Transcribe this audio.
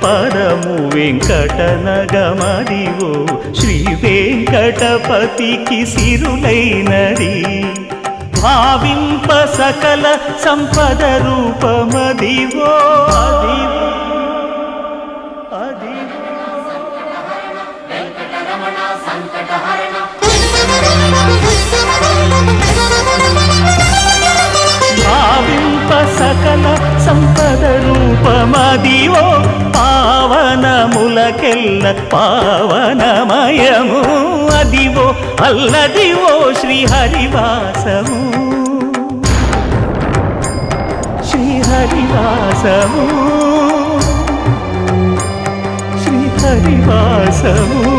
పదము వెంకటనగమదివో శ్రీ వెంకటపతికి సిరులైనది భావింప సకల సంపద రూపమదివో అదివో భావింప సకల సంపద రూపమదివో పావనములకెల్ల పావనమయము అదివో అల్లదివో శ్రీహరివాసము శ్రీహరివాసము శ్రీహరివాసము